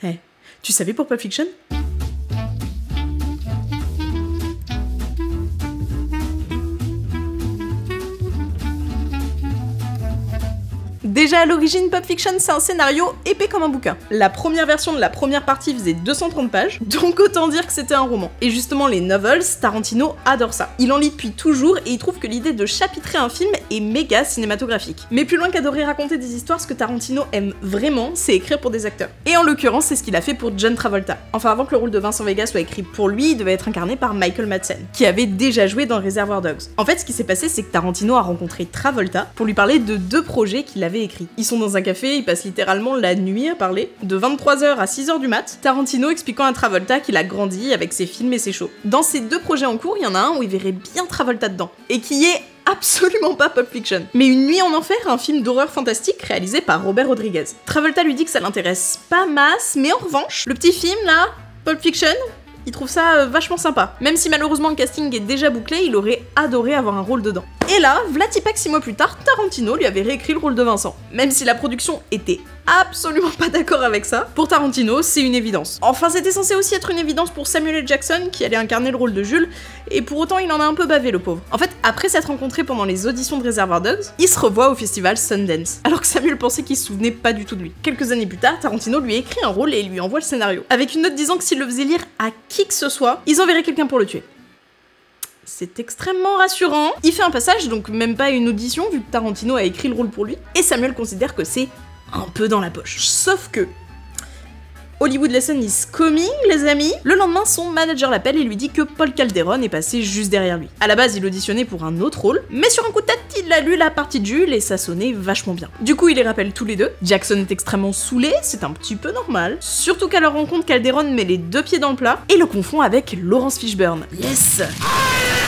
Eh, tu savais pour Pulp Fiction ? Déjà à l'origine, Pulp Fiction c'est un scénario épais comme un bouquin. La première version de la première partie faisait 230 pages, donc autant dire que c'était un roman. Et justement les novels, Tarantino adore ça. Il en lit depuis toujours et il trouve que l'idée de chapitrer un film est méga cinématographique. Mais plus loin qu'adorer raconter des histoires, ce que Tarantino aime vraiment, c'est écrire pour des acteurs. Et en l'occurrence, c'est ce qu'il a fait pour John Travolta. Enfin avant que le rôle de Vincent Vega soit écrit pour lui, il devait être incarné par Michael Madsen, qui avait déjà joué dans Reservoir Dogs. En fait, ce qui s'est passé, c'est que Tarantino a rencontré Travolta pour lui parler de 2 projets qu'il avait écrits. Ils sont dans un café, ils passent littéralement la nuit à parler, de 23h à 6h du mat, Tarantino expliquant à Travolta qu'il a grandi avec ses films et ses shows. Dans ces 2 projets en cours, il y en a un où il verrait bien Travolta dedans, et qui est absolument pas Pulp Fiction, mais Une nuit en enfer, un film d'horreur fantastique réalisé par Robert Rodriguez. Travolta lui dit que ça l'intéresse pas masse, mais en revanche, le petit film là, Pulp Fiction, il trouve ça vachement sympa. Même si malheureusement le casting est déjà bouclé, il aurait adoré avoir un rôle dedans. Et là, Vlatipak 6 mois plus tard, Tarantino lui avait réécrit le rôle de Vincent. Même si la production était absolument pas d'accord avec ça, pour Tarantino, c'est une évidence. Enfin, c'était censé aussi être une évidence pour Samuel L. Jackson, qui allait incarner le rôle de Jules, et pour autant il en a un peu bavé le pauvre. En fait, après s'être rencontrés pendant les auditions de Reservoir Dogs, ils se revoient au festival Sundance, alors que Samuel pensait qu'il se souvenait pas du tout de lui. Quelques années plus tard, Tarantino lui écrit un rôle et lui envoie le scénario, avec une note disant que s'il le faisait lire à qui que ce soit, ils enverraient quelqu'un pour le tuer. C'est extrêmement rassurant. Il fait un passage, donc même pas une audition, vu que Tarantino a écrit le rôle pour lui, et Samuel considère que c'est un peu dans la poche. Sauf que Hollywood Lesson is coming, les amis. Le lendemain, son manager l'appelle et lui dit que Paul Calderon est passé juste derrière lui. À la base, il auditionnait pour un autre rôle, mais sur un coup de tête, il a lu la partie de Jules et ça sonnait vachement bien. Du coup, il les rappelle tous les deux. Jackson est extrêmement saoulé, c'est un petit peu normal. Surtout qu'à leur rencontre, Calderon met les 2 pieds dans le plat et le confond avec Laurence Fishburne. Yes!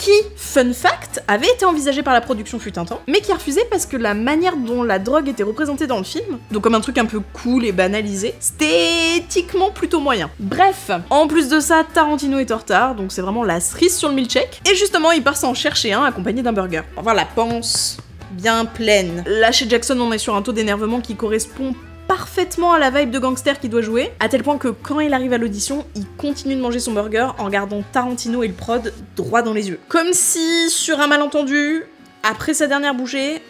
Qui, fun fact, avait été envisagé par la production fut un temps, mais qui a refusé parce que la manière dont la drogue était représentée dans le film, donc comme un truc un peu cool et banalisé, c'était éthiquement plutôt moyen. Bref, en plus de ça, Tarantino est en retard, donc c'est vraiment la cerise sur le milkshake, et justement il part s'en chercher un accompagné d'un burger. Pour avoir la panse bien pleine. Là chez Jackson on est sur un taux d'énervement qui correspond parfaitement à la vibe de gangster qu'il doit jouer, à tel point que quand il arrive à l'audition, il continue de manger son burger en regardant Tarantino et le prod droit dans les yeux. Comme si, sur un malentendu, après sa dernière bouchée,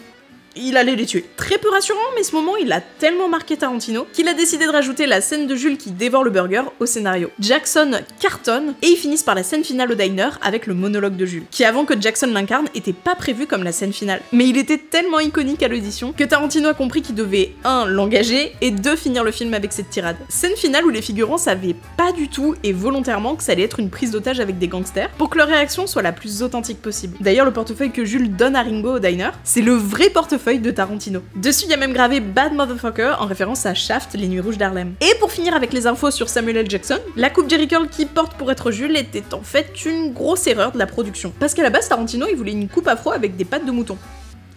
il allait les tuer. Très peu rassurant, mais ce moment, il a tellement marqué Tarantino qu'il a décidé de rajouter la scène de Jules qui dévore le burger au scénario. Jackson cartonne, et ils finissent par la scène finale au diner avec le monologue de Jules, qui avant que Jackson l'incarne, était pas prévu comme la scène finale. Mais il était tellement iconique à l'audition que Tarantino a compris qu'il devait 1. L'engager, et 2. finir le film avec cette tirade. Scène finale où les figurants savaient pas du tout et volontairement que ça allait être une prise d'otage avec des gangsters, pour que leur réaction soit la plus authentique possible. D'ailleurs, le portefeuille que Jules donne à Ringo au diner, c'est le vrai portefeuille de Tarantino. Dessus, il y a même gravé Bad Motherfucker en référence à Shaft, les Nuits Rouges d'Harlem. Et pour finir avec les infos sur Samuel L. Jackson, la coupe Jerry Curl qu'il porte pour être Jules était en fait une grosse erreur de la production. Parce qu'à la base, Tarantino, il voulait une coupe afro avec des pattes de mouton.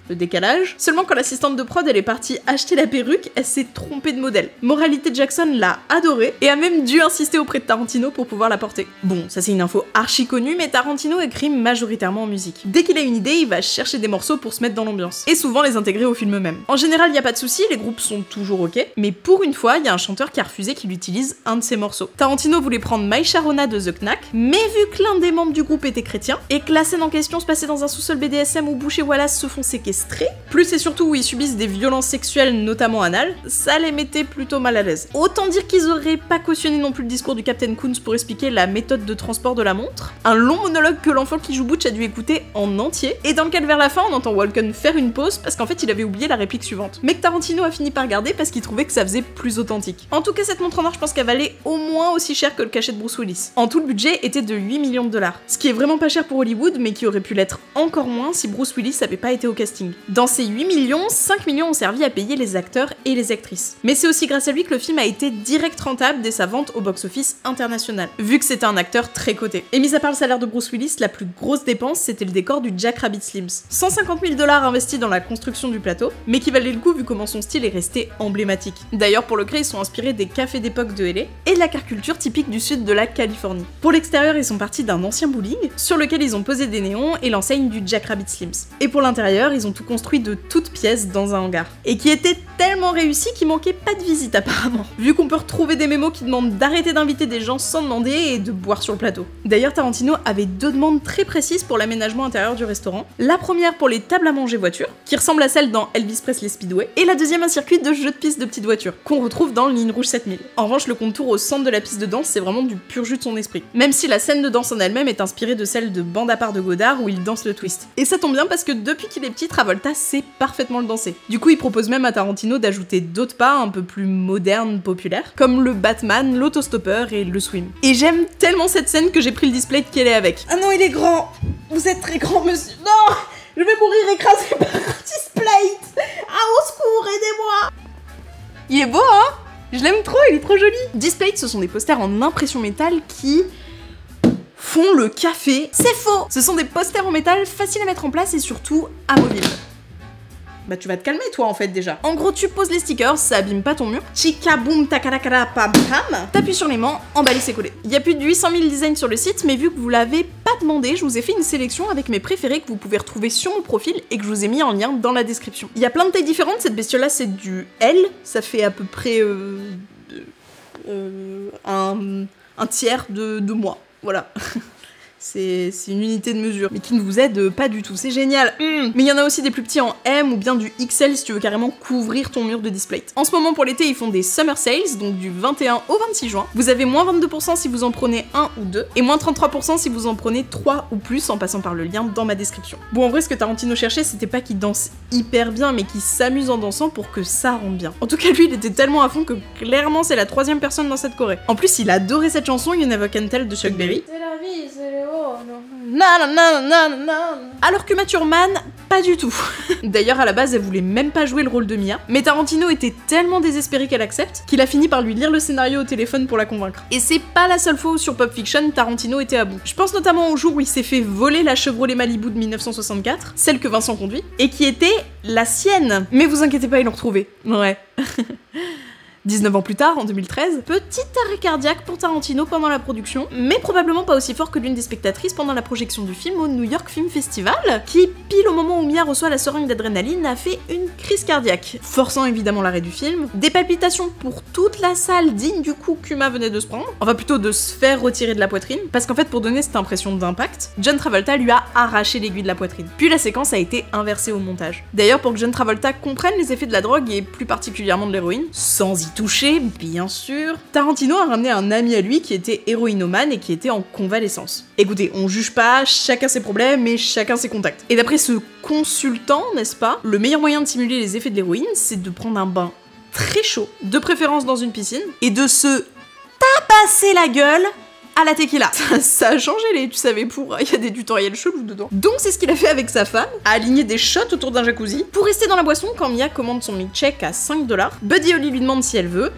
Le décalage. Seulement quand l'assistante de prod elle est partie acheter la perruque, elle s'est trompée de modèle. Moralité, Jackson l'a adorée et a même dû insister auprès de Tarantino pour pouvoir la porter. Bon, ça c'est une info archi connue, mais Tarantino écrit majoritairement en musique. Dès qu'il a une idée, il va chercher des morceaux pour se mettre dans l'ambiance, et souvent les intégrer au film même. En général, y a pas de souci, les groupes sont toujours ok, mais pour une fois, y a un chanteur qui a refusé qu'il utilise un de ses morceaux. Tarantino voulait prendre My Sharona de The Knack, mais vu que l'un des membres du groupe était chrétien, et que la scène en question se passait dans un sous-sol BDSM où Bush et Wallace se font séquestrer, plus et surtout où ils subissent des violences sexuelles, notamment anales, ça les mettait plutôt mal à l'aise. Autant dire qu'ils auraient pas cautionné non plus le discours du Captain Coons pour expliquer la méthode de transport de la montre, un long monologue que l'enfant qui joue Butch a dû écouter en entier, et dans lequel vers la fin on entend Walken faire une pause parce qu'en fait il avait oublié la réplique suivante. Mais que Tarantino a fini par garder parce qu'il trouvait que ça faisait plus authentique. En tout cas, cette montre en or, je pense qu'elle valait au moins aussi cher que le cachet de Bruce Willis. En tout, le budget était de 8 millions de dollars, ce qui est vraiment pas cher pour Hollywood, mais qui aurait pu l'être encore moins si Bruce Willis avait pas été au casting. Dans ces 8 millions, 5 millions ont servi à payer les acteurs et les actrices. Mais c'est aussi grâce à lui que le film a été direct rentable dès sa vente au box-office international, vu que c'était un acteur très coté. Et mis à part le salaire de Bruce Willis, la plus grosse dépense, c'était le décor du Jack Rabbit Slims. 150 000 $ investis dans la construction du plateau, mais qui valait le coup vu comment son style est resté emblématique. D'ailleurs, pour le créer, ils sont inspirés des cafés d'époque de LA et de la car culture typique du sud de la Californie. Pour l'extérieur, ils sont partis d'un ancien bowling, sur lequel ils ont posé des néons et l'enseigne du Jack Rabbit Slims. Et pour l'intérieur, ils ont tout construits de toutes pièces dans un hangar. Et qui était tellement réussi qu'il manquait pas de visite apparemment. Vu qu'on peut retrouver des mémos qui demandent d'arrêter d'inviter des gens sans demander et de boire sur le plateau. D'ailleurs, Tarantino avait 2 demandes très précises pour l'aménagement intérieur du restaurant. La première pour les tables à manger voitures, qui ressemblent à celles dans Elvis Presley Speedway, et la deuxième un circuit de jeux de piste de petites voitures, qu'on retrouve dans Ligne Rouge 7000. En revanche, le contour au centre de la piste de danse, c'est vraiment du pur jus de son esprit. Même si la scène de danse en elle-même est inspirée de celle de Bande à part de Godard où il danse le twist. Et ça tombe bien parce que depuis qu'il est petit, Travolta sait parfaitement le danser. Du coup, il propose même à Tarantino d'ajouter d'autres pas un peu plus modernes, populaires, comme le Batman, l'autostoppeur et le swim. Et j'aime tellement cette scène que j'ai pris le display qu'elle est avec. Ah non, il est grand! Vous êtes très grand, monsieur! Non! Je vais mourir écrasé par un display! Ah, au secours, aidez-moi! Il est beau, hein? Je l'aime trop, il est trop joli! Displays, ce sont des posters en impression métal qui font le café. C'est faux! Ce sont des posters en métal faciles à mettre en place et surtout amovibles. Bah tu vas te calmer toi en fait déjà. En gros tu poses les stickers, ça abîme pas ton mur. Chica boum takarakara pam pam. T'appuies sur l'aimant, emballé c'est collé. Il y a plus de 800 000 designs sur le site, mais vu que vous l'avez pas demandé, je vous ai fait une sélection avec mes préférés que vous pouvez retrouver sur mon profil et que je vous ai mis en lien dans la description. Il y a plein de tailles différentes, cette bestiole là c'est du L, ça fait à peu près un tiers de moi, voilà. C'est une unité de mesure, mais qui ne vous aide pas du tout, c'est génial. Mais il y en a aussi des plus petits en M ou bien du XL si tu veux carrément couvrir ton mur de display. En ce moment pour l'été, ils font des Summer Sales, donc du 21 au 26 juin. Vous avez moins 22% si vous en prenez 1 ou 2, et moins 33% si vous en prenez 3 ou plus en passant par le lien dans ma description. Bon, en vrai, ce que Tarantino cherchait, c'était pas qu'il danse hyper bien, mais qu'il s'amuse en dansant pour que ça rende bien. En tout cas, lui, il était tellement à fond que clairement, c'est la 3e personne dans cette choré. En plus, il adorait cette chanson, You Never Can Tell de Chuck Berry. C'est la vie, c'est le alors que Maturman, pas du tout. D'ailleurs, à la base, elle voulait même pas jouer le rôle de Mia, mais Tarantino était tellement désespéré qu'elle accepte qu'il a fini par lui lire le scénario au téléphone pour la convaincre. Et c'est pas la seule fois où sur Pulp Fiction, Tarantino était à bout. Je pense notamment au jour où il s'est fait voler la Chevrolet Malibu de 1964, celle que Vincent conduit, et qui était la sienne. Mais vous inquiétez pas, ils l'ont retrouvée. Ouais. 19 ans plus tard, en 2013, petit arrêt cardiaque pour Tarantino pendant la production, mais probablement pas aussi fort que l'une des spectatrices pendant la projection du film au New York Film Festival, qui, pile au moment où Mia reçoit la seringue d'adrénaline, a fait une crise cardiaque, forçant évidemment l'arrêt du film, des palpitations pour toute la salle digne du coup qu'Uma venait de se prendre, enfin plutôt de se faire retirer de la poitrine, parce qu'en fait pour donner cette impression d'impact, John Travolta lui a arraché l'aiguille de la poitrine. Puis la séquence a été inversée au montage. D'ailleurs pour que John Travolta comprenne les effets de la drogue et plus particulièrement de l'héroïne, sans y touché, bien sûr, Tarantino a ramené un ami à lui qui était héroïnomane et qui était en convalescence. Écoutez, on juge pas, chacun ses problèmes et chacun ses contacts. Et d'après ce consultant, n'est-ce pas, le meilleur moyen de simuler les effets de l'héroïne, c'est de prendre un bain très chaud, de préférence dans une piscine, et de se tabasser la gueule à la tequila. Ça a changé tu savais, il y a des tutoriels chelous dedans. Donc c'est ce qu'il a fait avec sa femme, a aligné des shots autour d'un jacuzzi pour rester dans la boisson quand Mia commande son milkshake à 5 $. Buddy Holly lui demande si elle veut.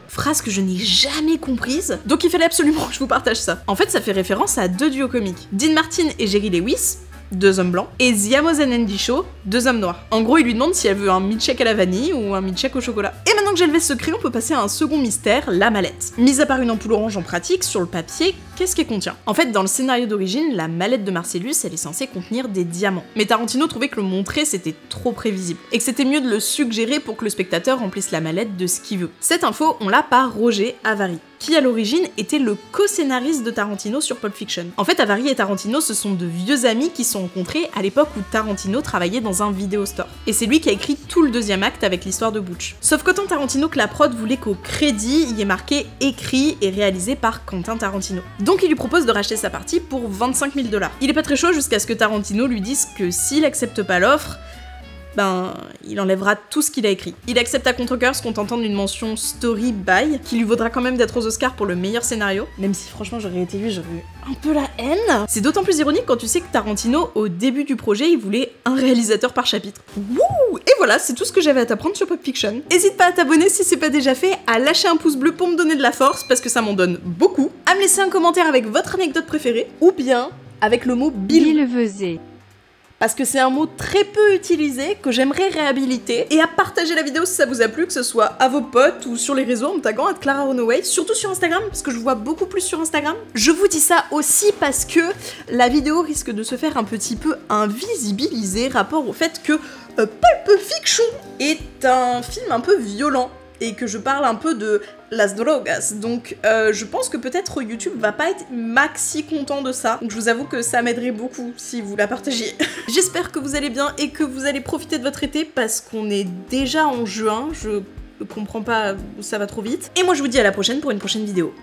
Phrase que je n'ai jamais comprise, donc il fallait absolument que je vous partage ça. En fait, ça fait référence à 2 duos comiques, Dean Martin et Jerry Lewis, 2 hommes blancs, et Ziamozen and Andy Shaw, 2 hommes noirs. En gros, il lui demande si elle veut un milkshake à la vanille ou un milkshake au chocolat. Et maintenant que j'ai levé ce secret, on peut passer à un second mystère, la mallette. Mis à part une ampoule orange en pratique, sur le papier, qu'est-ce qu'elle contient? En fait, dans le scénario d'origine, la mallette de Marcellus, elle est censée contenir des diamants. Mais Tarantino trouvait que le montrer, c'était trop prévisible, et que c'était mieux de le suggérer pour que le spectateur remplisse la mallette de ce qu'il veut. Cette info, on l'a par Roger Avary, qui à l'origine était le co-scénariste de Tarantino sur Pulp Fiction. En fait, Avary et Tarantino, ce sont de vieux amis qui se sont rencontrés à l'époque où Tarantino travaillait dans un vidéo store. Et c'est lui qui a écrit tout le 2e acte avec l'histoire de Butch. Sauf qu'autant Tarantino que la prod voulait qu'au crédit, il y ait marqué écrit et réalisé par Quentin Tarantino. Donc il lui propose de racheter sa partie pour 25 000 $. Il est pas très chaud jusqu'à ce que Tarantino lui dise que s'il accepte pas l'offre, ben, il enlèvera tout ce qu'il a écrit. Il accepte à contre-cœur se contentant d'une mention story by, qui lui vaudra quand même d'être aux Oscars pour le meilleur scénario, même si franchement j'aurais été lui, j'aurais eu un peu la haine. C'est d'autant plus ironique quand tu sais que Tarantino, au début du projet, il voulait un réalisateur par chapitre. Wouh! Et voilà, c'est tout ce que j'avais à t'apprendre sur Pulp Fiction. N'hésite pas à t'abonner si c'est pas déjà fait, à lâcher un pouce bleu pour me donner de la force, parce que ça m'en donne beaucoup, à me laisser un commentaire avec votre anecdote préférée, ou bien avec le mot Bill. parce que c'est un mot très peu utilisé que j'aimerais réhabiliter, et à partager la vidéo si ça vous a plu, que ce soit à vos potes ou sur les réseaux en me taguant @ClaraRunaway, surtout sur Instagram, parce que je vous vois beaucoup plus sur Instagram. Je vous dis ça aussi parce que la vidéo risque de se faire un petit peu invisibiliser rapport au fait que Pulp Fiction est un film un peu violent, et que je parle un peu de las drogas, donc je pense que peut-être YouTube va pas être maxi content de ça, donc je vous avoue que ça m'aiderait beaucoup si vous la partagiez. J'espère que vous allez bien et que vous allez profiter de votre été, parce qu'on est déjà en juin, je comprends pas, ça va trop vite. Et moi je vous dis à la prochaine pour une prochaine vidéo.